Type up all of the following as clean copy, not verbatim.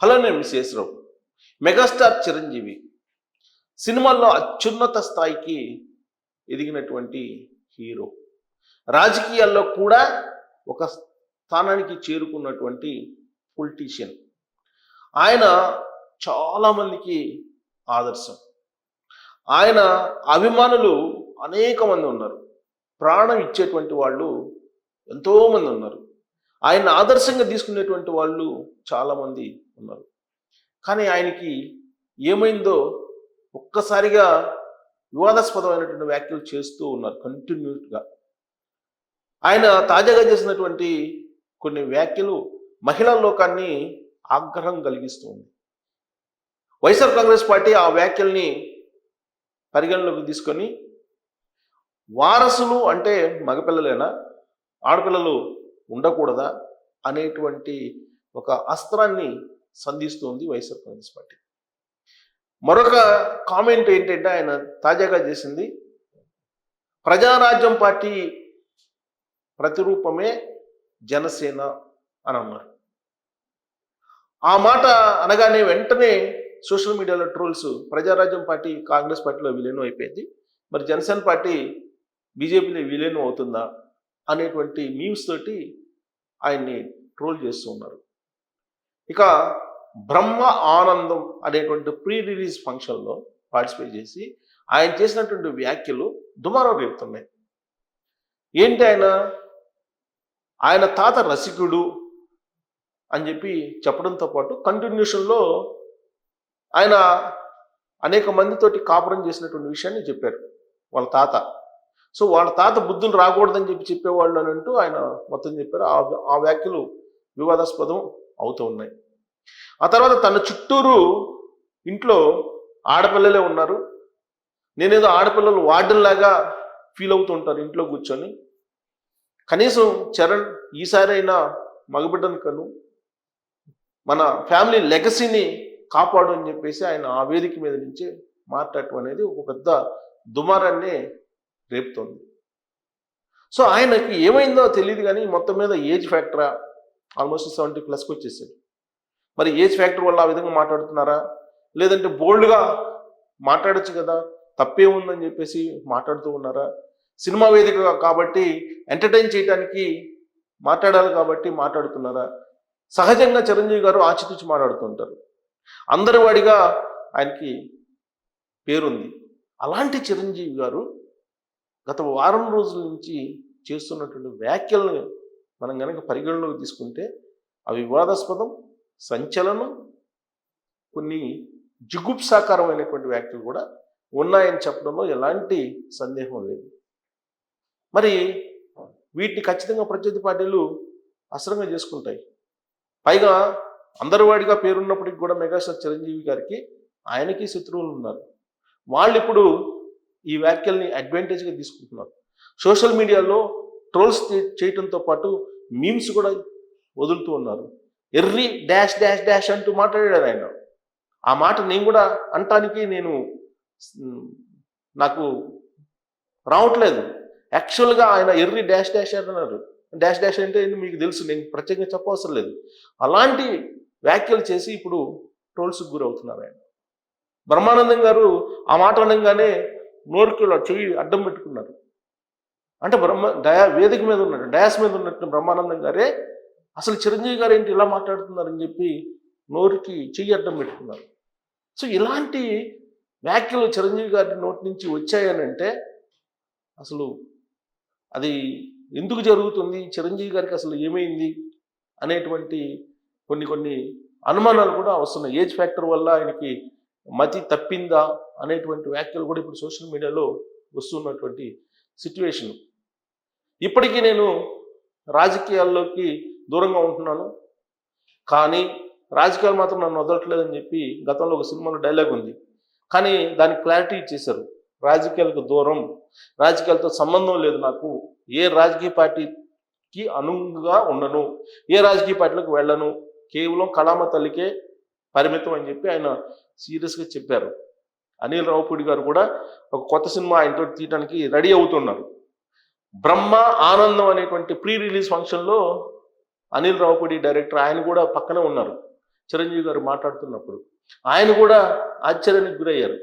Hello, నేను Sesha Rao. Megastar Chiranjeevi సినిమాల్లో అత్యున్నత స్థాయికి ఎదిగినటువంటి హీరో. రాజకీయాల్లో కూడా ఒక స్థానానికి చేరుకున్నటువంటి పొలిటీషియన్. ఆయన చాలామందికి ఆదర్శం. ఆయన అభిమానులు అనేక మంది ఉన్నారు. ప్రాణం ఇచ్చేటువంటి వాళ్ళు ఎంతోమంది ఉన్నారు. ఆయన ఆదర్శంగా తీసుకునేటువంటి వాళ్ళు చాలామంది ఉన్నారు. కానీ ఆయనకి ఏమైందో ఒక్కసారిగా వివాదాస్పదమైనటువంటి వ్యాఖ్యలు చేస్తూ ఉన్నారు కంటిన్యూస్గా. ఆయన తాజాగా చేసినటువంటి కొన్ని వ్యాఖ్యలు మహిళా లోకాన్ని ఆగ్రహం కలిగిస్తుంది. వైఎస్ఆర్ కాంగ్రెస్ పార్టీ ఆ వ్యాఖ్యల్ని పరిగణలోకి తీసుకొని వారసులు అంటే మగపిల్లలేనా, ఆడపిల్లలు ఉండకూడదా అనేటువంటి ఒక అస్త్రాన్ని సంధిస్తుంది వైఎస్ఆర్ కాంగ్రెస్ పార్టీ. మరొక కామెంట్ ఏంటంటే ఆయన తాజాగా చేసింది, ప్రజారాజ్యం పార్టీ ప్రతిరూపమే జనసేన అని అన్నారు. ఆ మాట అనగానే వెంటనే సోషల్ మీడియాలో ట్రోల్స్, ప్రజారాజ్యం పార్టీ కాంగ్రెస్ పార్టీలో విలీనం అయిపోయింది, మరి జనసేన పార్టీ బీజేపీలో విలీనం అవుతుందా అనేటువంటి మీమ్స్ తోటి ఆయన్ని ట్రోల్ చేస్తూ ఉన్నారు. ఇక బ్రహ్మ ఆనందం అనేటువంటి ప్రీ రిలీజ్ ఫంక్షన్లో పార్టిసిపేట్ చేసి ఆయన చేసినటువంటి వ్యాఖ్యలు దుమారం రేపుతున్నాయి. ఏంటి ఆయన తాత రసికుడు అని చెప్పి చెప్పడంతో పాటు కంటిన్యూషన్లో ఆయన అనేక మందితోటి కాపురం చేసినటువంటి విషయాన్ని చెప్పారు వాళ్ళ తాత. సో వాళ్ళ తాత బుద్ధులు రాకూడదని చెప్పేవాళ్ళు అని అంటూ ఆయన మొత్తం చెప్పారు. ఆ వ్యాఖ్యలు వివాదాస్పదం అవుతూ ఉన్నాయి. ఆ తర్వాత తన చుట్టూరు ఇంట్లో ఆడపిల్లలే ఉన్నారు, నేనేదో ఆడపిల్లలు వార్డెన్లాగా ఫీల్ అవుతూ ఉంటారు ఇంట్లో కూర్చొని, కనీసం చరణ్ ఈసారైనా మగబిడ్డను కను, మన ఫ్యామిలీ లెగసీని కాపాడు అని చెప్పేసి ఆయన ఆ వేదిక మీద నుంచి మాట్లాడటం అనేది ఒక పెద్ద దుమారాన్ని రేపుతోంది. సో ఆయనకి ఏమైందో తెలియదు కానీ మొత్తం మీద ఏజ్ ఫ్యాక్టరా, ఆల్మోస్ట్ 70+ వచ్చేసాడు. మరి ఏజ్ ఫ్యాక్టర్ వల్ల ఆ విధంగా మాట్లాడుతున్నారా, లేదంటే బోల్డ్గా మాట్లాడచ్చు కదా, తప్పే ఉందని చెప్పేసి మాట్లాడుతూ ఉన్నారా, సినిమా వేదిక కాబట్టి ఎంటర్టైన్ చేయడానికి మాట్లాడాలి కాబట్టి మాట్లాడుతున్నారా? సహజంగా చిరంజీవి గారు ఆచితూచి మాట్లాడుతుంటారు, అందరి వాడిగా ఆయనకి పేరుంది. అలాంటి చిరంజీవి గారు గత వారం రోజుల నుంచి చేస్తున్నటువంటి వ్యాఖ్యలను మనం కనుక పరిగణలోకి తీసుకుంటే అవి వివాదాస్పదం, సంచలనం, కొన్ని జిగుప్సాకరమైనటువంటి వ్యాఖ్యలు కూడా ఉన్నాయని చెప్పడంలో ఎలాంటి సందేహం లేదు. మరి వీటిని ఖచ్చితంగా ప్రత్యర్థి పార్టీలు అస్త్రంగా చేసుకుంటాయి. పైగా అందరి వాడిగా పేరున్నప్పటికీ కూడా మెగాస్టార్ చిరంజీవి గారికి ఆయనకి శత్రువులు ఉన్నారు. వాళ్ళు ఇప్పుడు ఈ వ్యాఖ్యల్ని అడ్వాంటేజ్గా తీసుకుంటున్నారు. సోషల్ మీడియాలో ట్రోల్స్ చేయటంతో పాటు మీమ్స్ కూడా వదులుతూ ఉన్నారు. ఎర్రి డాష్ డాష్ డాష్ అంటూ మాట్లాడాడు ఆయన. ఆ మాట నేను కూడా అంటానికి నాకు రావట్లేదు. యాక్చువల్గా ఆయన ఎర్రి డాష్ డాష్ అన్నారు. డాష్ డాష్ అంటే మీకు తెలుసు, నేను ప్రత్యేకంగా చెప్పవసరం లేదు. అలాంటి వ్యాఖ్యలు చేసి ఇప్పుడు ట్రోల్స్కి గురవుతున్నారు ఆయన. బ్రహ్మానందం గారు ఆ మాట అనగానే నోరుకిలో చెయ్యి అడ్డం పెట్టుకున్నారు. అంటే వేదిక మీద ఉన్నట్టు, డయాస్ మీద ఉన్నట్టు బ్రహ్మానందం గారే అసలు చిరంజీవి గారు ఏంటి ఇలా మాట్లాడుతున్నారని చెప్పి నోరుకి చెయ్యి అడ్డం పెట్టుకున్నారు. సో ఇలాంటి వ్యాఖ్యలు చిరంజీవి గారి నోటి నుంచి వచ్చాయనంటే అసలు అది ఎందుకు జరుగుతుంది, చిరంజీవి గారికి అసలు ఏమైంది అనేటువంటి కొన్ని అనుమానాలు కూడా వస్తున్నాయి. ఏజ్ ఫ్యాక్టర్ వల్ల ఆయనకి మతి తప్పిందా అనేటువంటి వ్యాఖ్యలు కూడా ఇప్పుడు సోషల్ మీడియాలో వస్తున్నటువంటి సిచ్యువేషన్. ఇప్పటికీ నేను రాజకీయాల్లోకి దూరంగా ఉంటున్నాను, కానీ రాజకీయాలు మాత్రం నన్ను వదలట్లేదని చెప్పి గతంలో ఒక సినిమాలో డైలాగ్ ఉంది. కానీ దానికి క్లారిటీ ఇచ్చేశారు. రాజకీయాలకు దూరం, రాజకీయాలతో సంబంధం లేదు నాకు, ఏ రాజకీయ పార్టీకి అనుగుణంగా ఉండను, ఏ రాజకీయ పార్టీలకు వెళ్ళను, కేవలం కళామ తల్లికే పరిమితం అని చెప్పి ఆయన సీరియస్గా చెప్పారు. అనిల్ రావుపూడి గారు కూడా ఒక కొత్త సినిమా ఆయనతో తీయడానికి రెడీ అవుతున్నారు. బ్రహ్మ ఆనందం అనేటువంటి ప్రీ రిలీజ్ ఫంక్షన్లో అనిల్ రావుపూడి డైరెక్టర్ ఆయన కూడా పక్కనే ఉన్నారు. చిరంజీవి గారు మాట్లాడుతున్నప్పుడు ఆయన కూడా ఆశ్చర్యానికి గురయ్యారు.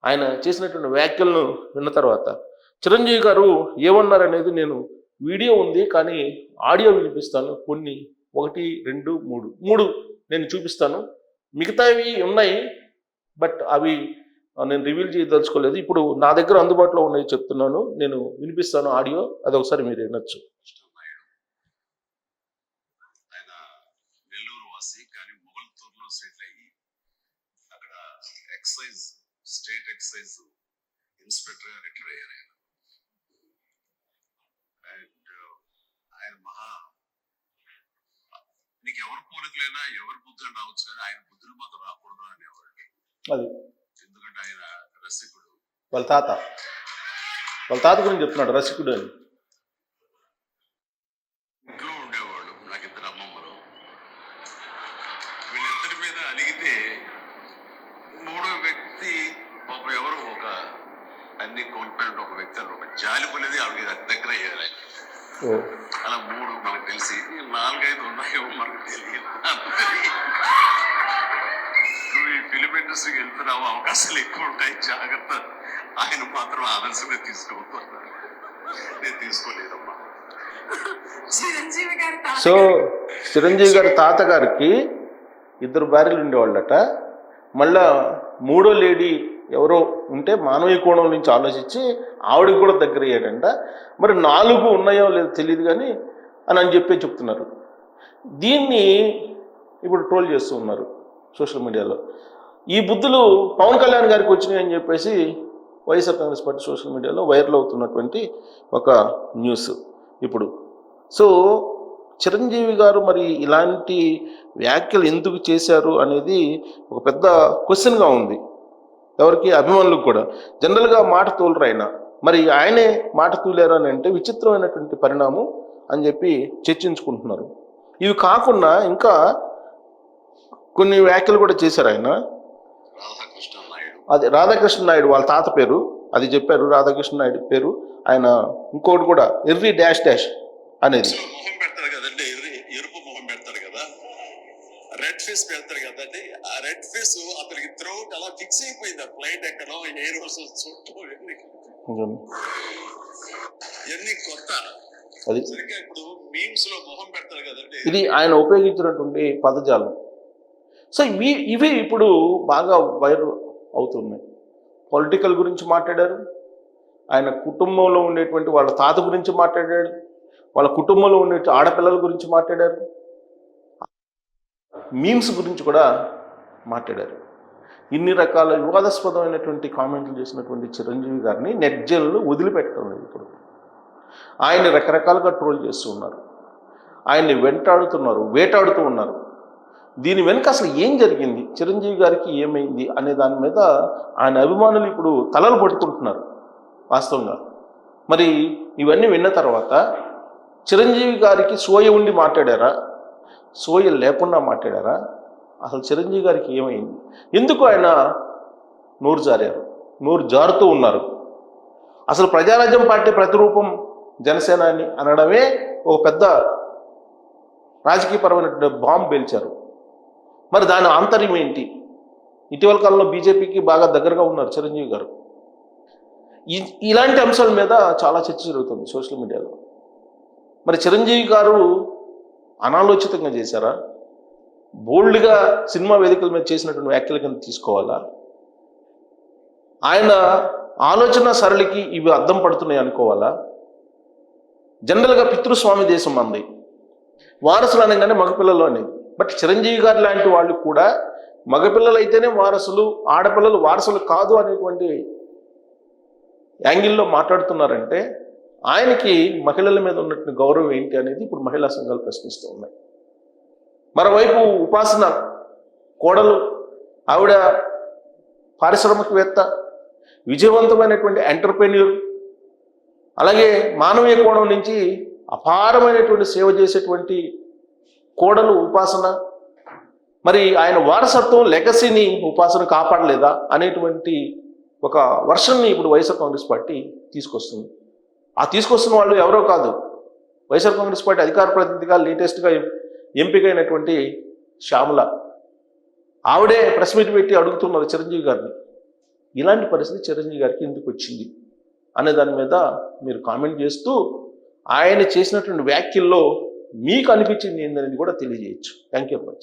ఆయన చేసినటువంటి వ్యాఖ్యలను విన్న తర్వాత చిరంజీవి గారు ఏమన్నారనేది నేను వీడియో ఉంది కానీ ఆడియో వినిపిస్తాను. కొన్ని 1, 2, 3 నేను చూపిస్తాను. మిగతావి ఉన్నాయి బట్ అవి నేను రివీల్ చేయదలుచుకోలేదు. ఇప్పుడు నా దగ్గర అందుబాటులో ఉన్నాయి చెప్తున్నాను, నేను వినిపిస్తాను ఆడియో, అది ఒకసారి మీరు వినొచ్చు. ఆయన నెల్లూరు వాసి కానీ మొగల్తూరులో సెటిల్ అయ్యి అక్కడ స్టేట్ ఎక్సైజ్ ఇన్స్పెక్టర్ రిటైర్ అయ్యారు. అండ్ ఆయన నీకు ఎవరు పోలికలైనా ఎవరి బుద్ధులు రావచ్చు కానీ ఆయన బుద్ధులు మాత్రం రాకూడదు అనేవాళ్ళు. అది ఎందుకంటే ఆయన రసికుడు. వాళ్ళ తాత గురించి చెప్తున్నాడు, రసికుడు అని. ఇంట్లో ఉండేవాళ్ళు నాకు 2 అమ్మమ్మలు. వీళ్ళిద్దరి మీద అలిగితే 3వ వ్యక్తి ఎవరు ఒక అన్ని కోల్పోయిన ఒక వ్యక్తి అని ఒక జాలి పనేది ఆవిడ దగ్గర అయ్యారు. అలా 3 మనకు తెలిసి 4, 5 ఉన్నాయో మనకు తెలియదు. నువ్వు ఈ ఫిలిం ఇండస్ట్రీకి వెళ్తున్నావు, అవకాశాలు ఎక్కువ ఉంటాయి, జాగ్రత్త. ఆయన మాత్రం ఆదర్శంగా తీసుకోవాలి. నేను తీసుకోలేదమ్మా. సో చిరంజీవి గారి తాతగారికి 2 భార్యలు ఉండేవాళ్ళట. మళ్ళా 3వ లేడీ ఎవరో ఉంటే మానవీయ కోణం నుంచి ఆలోచించి ఆవిడకి కూడా దగ్గర అయ్యాడంట. మరి 4 ఉన్నాయో లేదో తెలియదు కానీ అని చెప్పి చెప్తున్నారు. దీన్ని ఇప్పుడు ట్రోల్ చేస్తూ ఉన్నారు సోషల్ మీడియాలో. ఈ బుద్ధులు పవన్ కళ్యాణ్ గారికి వచ్చినాయి అని చెప్పేసి వైఎస్ఆర్ కాంగ్రెస్ పార్టీ సోషల్ మీడియాలో వైరల్ అవుతున్నటువంటి ఒక న్యూస్ ఇప్పుడు. సో చిరంజీవి గారు మరి ఇలాంటి వ్యాఖ్యలు ఎందుకు చేశారు అనేది ఒక పెద్ద క్వశ్చన్గా ఉంది ఎవరికి, అభిమానులకు కూడా. జనరల్గా మాట తోలరు ఆయన, మరి ఆయనే మాట తూలేరు అని అంటే విచిత్రమైనటువంటి పరిణామం అని చెప్పి చర్చించుకుంటున్నారు. ఇవి కాకుండా ఇంకా కొన్ని వ్యాఖ్యలు కూడా చేశారు ఆయన. అది రాధాకృష్ణ నాయుడు వాళ్ళ తాత పేరు, అది చెప్పారు. రాధాకృష్ణ నాయుడు పేరు. ఆయన ఇంకోటి కూడా ఎర్రి డాష్ డాష్ అనేది మొహం పెడతారు కదండి, ఎరుపు మొహం పెడతారు కదా, రెడ్ ఫేస్ పెడతారు కదండి. ఆ రెడ్ ఫేస్ అతనికి త్రోట్ అలా ఫిక్స్ అయిపోయింది. ఆ ఫ్లైట్ ఎక్కడో ఎయిర్ హోస్టెస్ చుట్టూ ఎన్ని కొత్త. అది ఇప్పుడు మీమ్స్ లో మొహం పెడతారు కదండి, ఇది ఆయన ఉపయోగించినటువంటి పదజాలం. సో ఇవి ఇప్పుడు బాగా వైరల్ అవుతున్నాయి. పొలిటికల్ గురించి మాట్లాడారు, ఆయన కుటుంబంలో ఉండేటువంటి వాళ్ళ తాత గురించి మాట్లాడాడు, వాళ్ళ కుటుంబంలో ఉండే ఆడపిల్లల గురించి మాట్లాడారు, మీమ్స్ గురించి కూడా మాట్లాడారు. ఇన్ని రకాల వివాదాస్పదమైనటువంటి కామెంట్లు చేసినటువంటి చిరంజీవి గారిని నెట్ జైల్లో వదిలిపెట్టడం లేదు. ఇప్పుడు ఆయన్ని రకరకాలుగా ట్రోల్ చేస్తూ ఉన్నారు, ఆయన్ని వేటాడుతూ ఉన్నారు. దీని వెనుక అసలు ఏం జరిగింది, చిరంజీవి గారికి ఏమైంది అనే దాని మీద ఆయన అభిమానులు ఇప్పుడు తలలు పట్టుకుంటున్నారు వాస్తవంగా. మరి ఇవన్నీ విన్న తర్వాత చిరంజీవి గారికి సోయ ఉండి మాట్లాడారా, సోయ లేకుండా మాట్లాడారా, అసలు చిరంజీవి గారికి ఏమైంది, ఎందుకు ఆయన నోరు జారుతూ ఉన్నారు? అసలు ప్రజారాజ్యం పార్టీ ప్రతిరూపం జనసేన అని అనడమే ఒక పెద్ద రాజకీయపరమైన బాంబు పేల్చారు. మరి దాని ఆంతర్యం ఏంటి? ఇటీవల కాలంలో బీజేపీకి బాగా దగ్గరగా ఉన్నారు చిరంజీవి గారు. ఇలాంటి అంశాల మీద చాలా చర్చ జరుగుతుంది సోషల్ మీడియాలో. మరి చిరంజీవి గారు అనాలోచితంగా చేశారా, బోల్డ్గా సినిమా వేదికల మీద చేసినటువంటి వ్యాఖ్యల కింద తీసుకోవాలా, ఆయన ఆలోచన సరళికి ఇవి అద్దం పడుతున్నాయి అనుకోవాలా? జనరల్గా పితృస్వామి దేశం మంది, వారసులు అనగానే మగపిల్లలు అనేది. బట్ చిరంజీవి గారు లాంటి వాళ్ళు కూడా మగపిల్లలు అయితేనే వారసులు, ఆడపిల్లలు వారసులు కాదు అనేటువంటి యాంగిల్లో మాట్లాడుతున్నారంటే ఆయనకి మహిళల మీద ఉన్నటువంటి గౌరవం ఏంటి అనేది ఇప్పుడు మహిళా సంఘాలు ప్రశ్నిస్తూ ఉన్నాయి. మరోవైపు ఉపాసన కోడలు, ఆవిడ పారిశ్రామికవేత్త, విజయవంతమైనటువంటి ఎంటర్ప్రెన్యూర్, అలాగే మానవీయ కోణం నుంచి అపారమైనటువంటి సేవ చేసేటువంటి కోడలు ఉపాసన. మరి ఆయన వారసత్వం లెగసీని ఉపాసన కాపాడలేదా అనేటువంటి ఒక వర్షన్ని ఇప్పుడు వైఎస్ఆర్ కాంగ్రెస్ పార్టీ తీసుకొస్తుంది. ఆ తీసుకొస్తున్న వాళ్ళు ఎవరో కాదు, వైఎస్ఆర్ కాంగ్రెస్ పార్టీ అధికార ప్రతినిధిగా లేటెస్ట్గా ఎంపికైనటువంటి శ్యామల, ఆవిడే ప్రెస్ మీట్ పెట్టి అడుగుతున్నారు చిరంజీవి గారిని, ఇలాంటి పరిస్థితి చిరంజీవి గారికి ఎందుకు వచ్చింది అనే దాని మీద మీరు కామెంట్ చేస్తూ ఆయన చేసినటువంటి వ్యాఖ్యల్లో మీకు అనిపించింది ఏందనేది కూడా తెలియజేయచ్చు. Thank you very much.